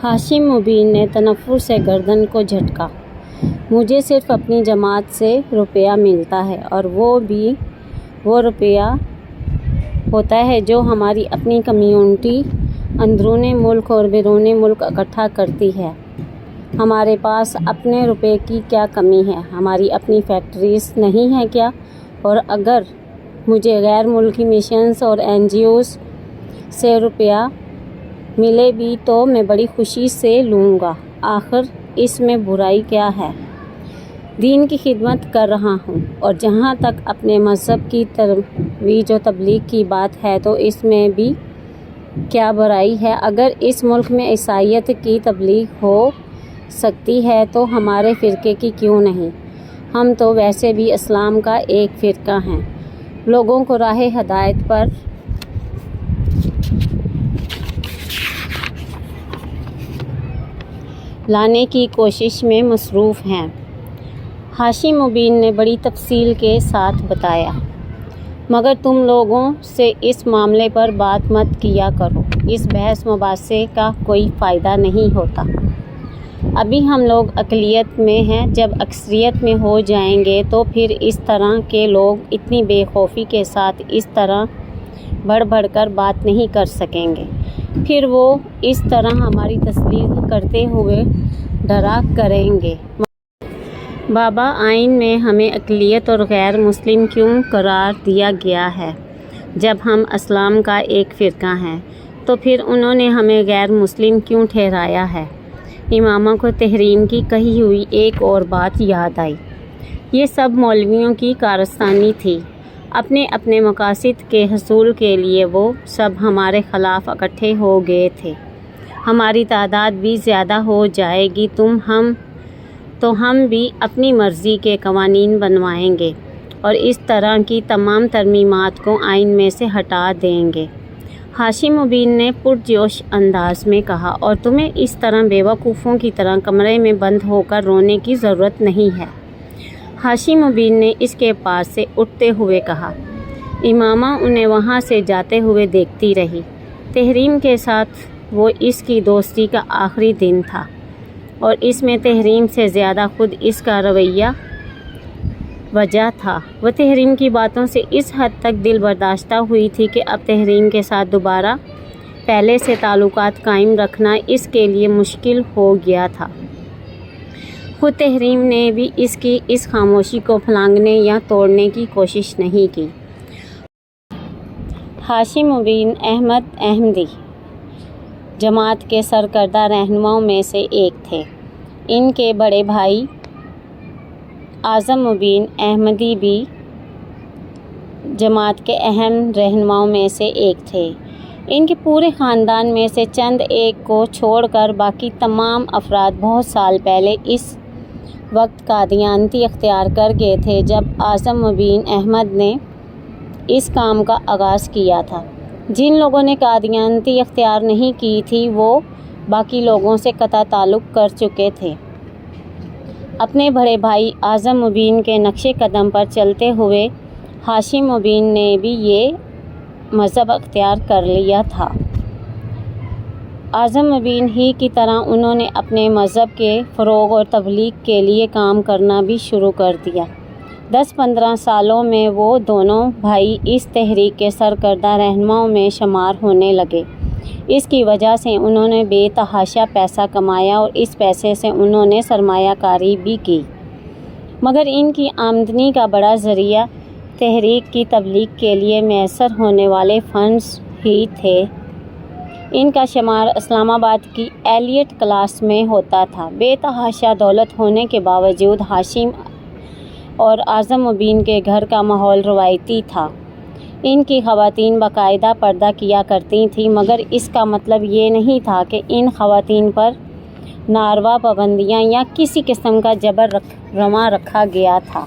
ہاشم مبین نے تنفر سے گردن کو جھٹکا۔ مجھے صرف اپنی جماعت سے روپیہ ملتا ہے اور وہ بھی وہ روپیہ ہوتا ہے جو ہماری اپنی کمیونٹی اندرون ملک اور بیرون ملک اکٹھا کرتی ہے۔ ہمارے پاس اپنے روپے کی کیا کمی ہے؟ ہماری اپنی فیکٹریز نہیں ہیں کیا؟ اور اگر مجھے غیر ملکی مشنز اور NGOز سے روپیہ ملے بھی تو میں بڑی خوشی سے لوں گا۔ آخر اس میں برائی کیا ہے؟ دین کی خدمت کر رہا ہوں، اور جہاں تک اپنے مذہب کی ترویج و تبلیغ کی بات ہے تو اس میں بھی کیا برائی ہے؟ اگر اس ملک میں عیسائیت کی تبلیغ ہو سکتی ہے تو ہمارے فرقے کی کیوں نہیں؟ ہم تو ویسے بھی اسلام کا ایک فرقہ ہیں۔ لوگوں کو راہ ہدایت پر لانے کی کوشش میں مصروف ہیں۔ ہاشم مبین نے بڑی تفصیل کے ساتھ بتایا۔ مگر تم لوگوں سے اس معاملے پر بات مت کیا کرو، اس بحث مباحثے کا کوئی فائدہ نہیں ہوتا۔ ابھی ہم لوگ اقلیت میں ہیں، جب اکثریت میں ہو جائیں گے تو پھر اس طرح کے لوگ اتنی بے خوفی کے ساتھ اس طرح بڑھ بڑھ کر بات نہیں کر سکیں گے۔ پھر وہ اس طرح ہماری تصدیق کرتے ہوئے ڈرا کریں گے۔ بابا، آئین میں ہمیں اقلیت اور غیر مسلم کیوں قرار دیا گیا ہے؟ جب ہم اسلام کا ایک فرقہ ہیں تو پھر انہوں نے ہمیں غیر مسلم کیوں ٹھہرایا ہے؟ امامہ کو تحریم کی کہی ہوئی ایک اور بات یاد آئی۔ یہ سب مولویوں کی کارستانی تھی۔ اپنے اپنے مقاصد کے حصول کے لیے وہ سب ہمارے خلاف اکٹھے ہو گئے تھے۔ ہماری تعداد بھی زیادہ ہو جائے گی تو ہم بھی اپنی مرضی کے قوانین بنوائیں گے اور اس طرح کی تمام ترمیمات کو آئین میں سے ہٹا دیں گے۔ ہاشم مبین نے پرجوش انداز میں کہا، اور تمہیں اس طرح بیوقوفوں کی طرح کمرے میں بند ہو کر رونے کی ضرورت نہیں ہے۔ ہاشم مبین نے اس کے پاس سے اٹھتے ہوئے کہا۔ امامہ انہیں وہاں سے جاتے ہوئے دیکھتی رہی۔ تحریم کے ساتھ وہ اس کی دوستی کا آخری دن تھا، اور اس میں تحریم سے زیادہ خود اس کا رویہ وجہ تھا۔ وہ تحریم کی باتوں سے اس حد تک دل برداشتہ ہوئی تھی کہ اب تحریم کے ساتھ دوبارہ پہلے سے تعلقات قائم رکھنا اس کے لیے مشکل ہو گیا تھا۔ خود تحریم نے بھی اس کی اس خاموشی کو پھلانگنے یا توڑنے کی کوشش نہیں کی۔ ہاشم مبین احمد احمدی جماعت کے سرکردہ رہنماؤں میں سے ایک تھے۔ ان کے بڑے بھائی اعظم مبین احمدی بھی جماعت کے اہم رہنماؤں میں سے ایک تھے۔ ان کے پورے خاندان میں سے چند ایک کو چھوڑ کر باقی تمام افراد بہت سال پہلے اس وقت قادیانیت اختیار کر گئے تھے جب اعظم مبین احمد نے اس کام کا آغاز کیا تھا۔ جن لوگوں نے قادیانیت اختیار نہیں کی تھی وہ باقی لوگوں سے قطع تعلق کر چکے تھے۔ اپنے بڑے بھائی اعظم مبین کے نقش قدم پر چلتے ہوئے ہاشم مبین نے بھی یہ مذہب اختیار کر لیا تھا۔ اعظم مبین ہی کی طرح انہوں نے اپنے مذہب کے فروغ اور تبلیغ کے لیے کام کرنا بھی شروع کر دیا۔ 10-15 سالوں میں وہ دونوں بھائی اس تحریک کے سرکردہ رہنماؤں میں شمار ہونے لگے۔ اس کی وجہ سے انہوں نے بے تحاشا پیسہ کمایا اور اس پیسے سے انہوں نے سرمایہ کاری بھی کی۔ مگر ان کی آمدنی کا بڑا ذریعہ تحریک کی تبلیغ کے لیے میسر ہونے والے فنڈز ہی تھے۔ ان کا شمار اسلام آباد کی ایلیٹ کلاس میں ہوتا تھا۔ بے تحاشا دولت ہونے کے باوجود ہاشم اور اعظم مبین کے گھر کا ماحول روایتی تھا۔ ان کی خواتین باقاعدہ پردہ کیا کرتی تھیں، مگر اس کا مطلب یہ نہیں تھا کہ ان خواتین پر ناروا پابندیاں یا کسی قسم کا جبر روا رکھا گیا تھا۔